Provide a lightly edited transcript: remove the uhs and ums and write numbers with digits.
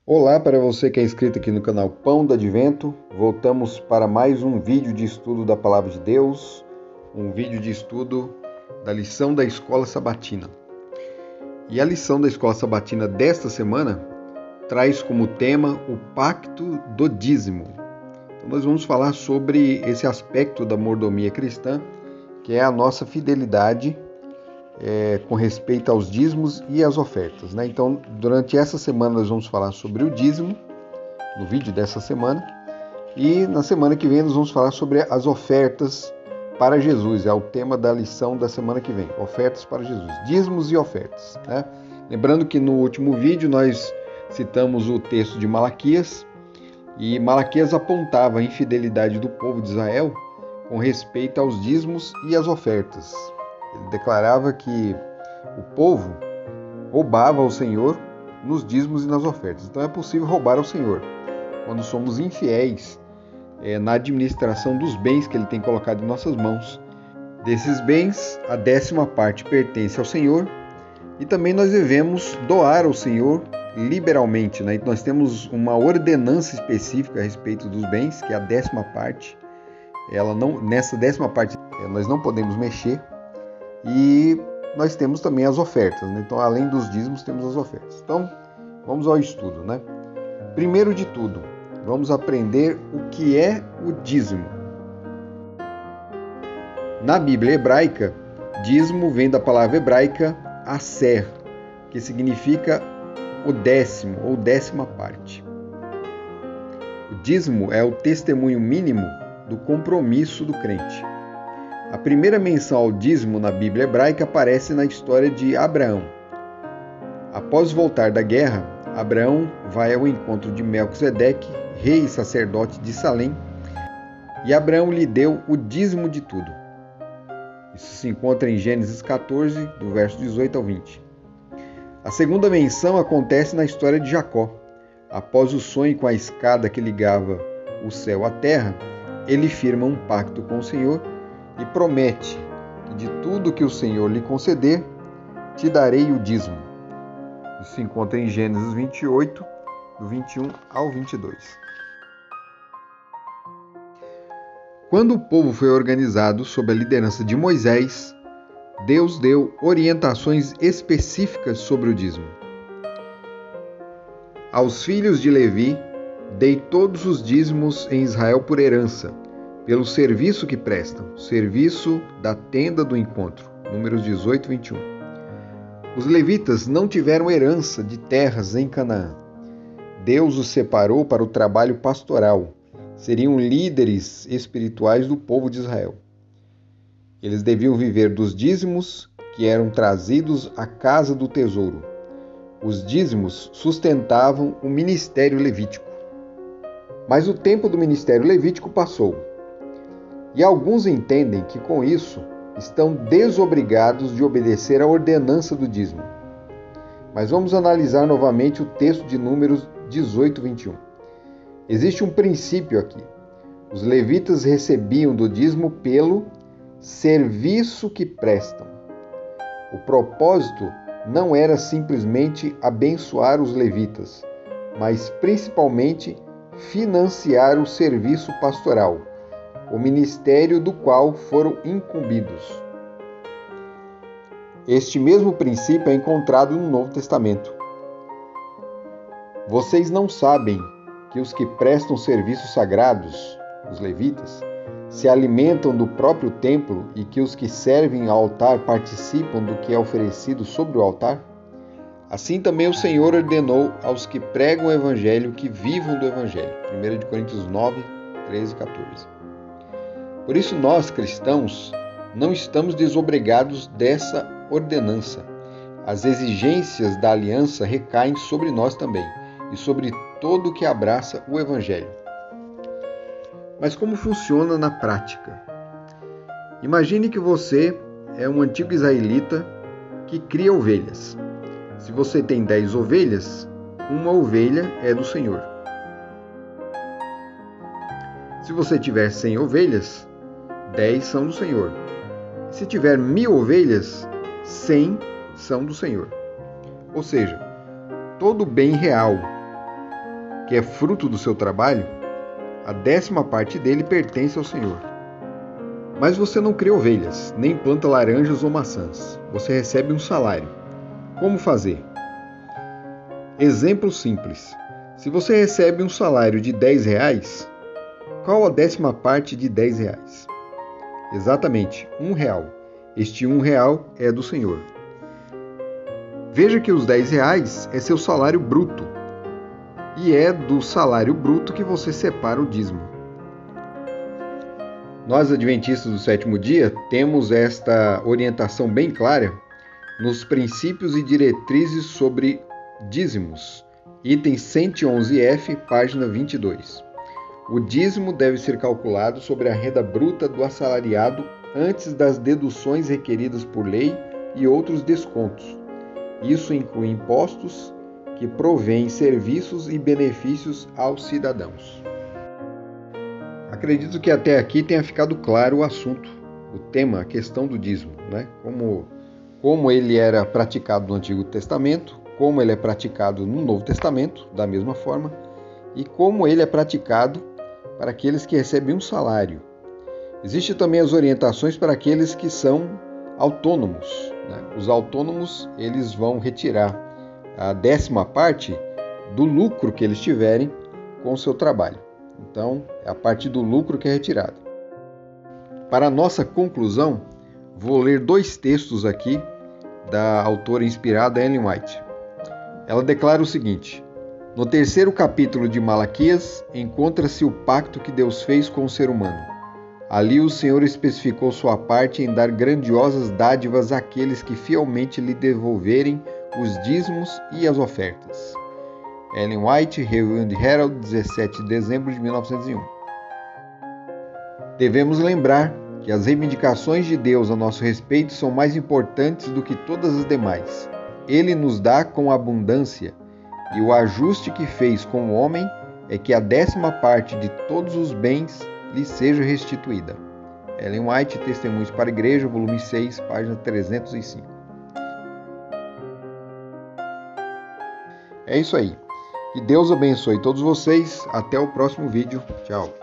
Olá para você que é inscrito aqui no canal Pão do Advento. Voltamos para mais um vídeo de estudo da Palavra de Deus, um vídeo de estudo da lição da Escola Sabatina. E a lição da Escola Sabatina desta semana traz como tema o Pacto do Dízimo. Então nós vamos falar sobre esse aspecto da mordomia cristã, que é a nossa fidelidade com respeito aos dízimos e às ofertas, né? Então, durante essa semana nós vamos falar sobre o dízimo, no vídeo dessa semana, e na semana que vem nós vamos falar sobre as ofertas para Jesus, é o tema da lição da semana que vem, ofertas para Jesus, dízimos e ofertas, né? Lembrando que no último vídeo nós citamos o texto de Malaquias, e Malaquias apontava a infidelidade do povo de Israel com respeito aos dízimos e às ofertas. Ele declarava que o povo roubava ao Senhor nos dízimos e nas ofertas. Então é possível roubar ao Senhor quando somos infiéis na administração dos bens que Ele tem colocado em nossas mãos. Desses bens, a 10ª parte pertence ao Senhor e também nós devemos doar ao Senhor liberalmente, né? Nós temos uma ordenança específica a respeito dos bens, que é a 10ª parte. Nessa 10ª parte nós não podemos mexer. E nós temos também as ofertas, né? Então, além dos dízimos, temos as ofertas. Então, vamos ao estudo, né? Primeiro de tudo, vamos aprender o que é o dízimo. Na Bíblia hebraica, dízimo vem da palavra hebraica aser, que significa o 10º ou 10ª parte. O dízimo é o testemunho mínimo do compromisso do crente. A primeira menção ao dízimo na Bíblia hebraica aparece na história de Abraão. Após voltar da guerra, Abraão vai ao encontro de Melquisedeque, rei e sacerdote de Salém, e Abraão lhe deu o dízimo de tudo. Isso se encontra em Gênesis 14, do verso 18 ao 20. A segunda menção acontece na história de Jacó. Após o sonho com a escada que ligava o céu à terra, ele firma um pacto com o Senhor e promete que de tudo que o Senhor lhe conceder, te darei o dízimo. Isso se encontra em Gênesis 28, do 21 ao 22. Quando o povo foi organizado sob a liderança de Moisés, Deus deu orientações específicas sobre o dízimo. Aos filhos de Levi, dei todos os dízimos em Israel por herança, pelo serviço que prestam, serviço da tenda do encontro, Números 18, 21. Os levitas não tiveram herança de terras em Canaã. Deus os separou para o trabalho pastoral. Seriam líderes espirituais do povo de Israel. Eles deviam viver dos dízimos que eram trazidos à casa do tesouro. Os dízimos sustentavam o ministério levítico. Mas o tempo do ministério levítico passou. E alguns entendem que com isso estão desobrigados de obedecer à ordenança do dízimo. Mas vamos analisar novamente o texto de Números 18, 21. Existe um princípio aqui. Os levitas recebiam do dízimo pelo serviço que prestam. O propósito não era simplesmente abençoar os levitas, mas principalmente financiar o serviço pastoral, o ministério do qual foram incumbidos. Este mesmo princípio é encontrado no Novo Testamento. Vocês não sabem que os que prestam serviços sagrados, os levitas, se alimentam do próprio templo e que os que servem ao altar participam do que é oferecido sobre o altar? Assim também o Senhor ordenou aos que pregam o Evangelho que vivam do Evangelho. 1 Coríntios 9, 13 e 14. Por isso nós, cristãos, não estamos desobrigados dessa ordenança. As exigências da aliança recaem sobre nós também e sobre todo o que abraça o Evangelho. Mas como funciona na prática? Imagine que você é um antigo israelita que cria ovelhas. Se você tem 10 ovelhas, uma ovelha é do Senhor. Se você tiver 100 ovelhas, 10 são do Senhor. Se tiver 1000 ovelhas, 100 são do Senhor. Ou seja, todo bem real que é fruto do seu trabalho, a 10ª parte dele pertence ao Senhor. Mas você não cria ovelhas, nem planta laranjas ou maçãs. Você recebe um salário. Como fazer? Exemplo simples. Se você recebe um salário de R$10, qual a 10ª parte de R$10? Exatamente, R$1. Este R$1 é do Senhor. Veja que os R$10 é seu salário bruto. E é do salário bruto que você separa o dízimo. Nós, adventistas do sétimo dia, temos esta orientação bem clara nos princípios e diretrizes sobre dízimos, item 111F, página 22. O dízimo deve ser calculado sobre a renda bruta do assalariado antes das deduções requeridas por lei e outros descontos. Isso inclui impostos que provêm serviços e benefícios aos cidadãos. Acredito que até aqui tenha ficado claro o assunto, o tema, a questão do dízimo, né? Como ele era praticado no Antigo Testamento, como ele é praticado no Novo Testamento, da mesma forma, e como ele é praticado para aqueles que recebem um salário. Existem também as orientações para aqueles que são autônomos, né? Os autônomos, eles vão retirar a 10ª parte do lucro que eles tiverem com o seu trabalho. Então, é a parte do lucro que é retirada. Para a nossa conclusão, vou ler 2 textos aqui da autora inspirada Ellen White. Ela declara o seguinte: no 3º capítulo de Malaquias, encontra-se o pacto que Deus fez com o ser humano. Ali o Senhor especificou sua parte em dar grandiosas dádivas àqueles que fielmente lhe devolverem os dízimos e as ofertas. Ellen White, Review and Herald, 17 de dezembro de 1901. Devemos lembrar que as reivindicações de Deus a nosso respeito são mais importantes do que todas as demais. Ele nos dá com abundância, e o ajuste que fez com o homem é que a 10ª parte de todos os bens lhe seja restituída. Ellen White, Testemunhos para a Igreja, volume 6, página 305. É isso aí. Que Deus abençoe todos vocês. Até o próximo vídeo. Tchau.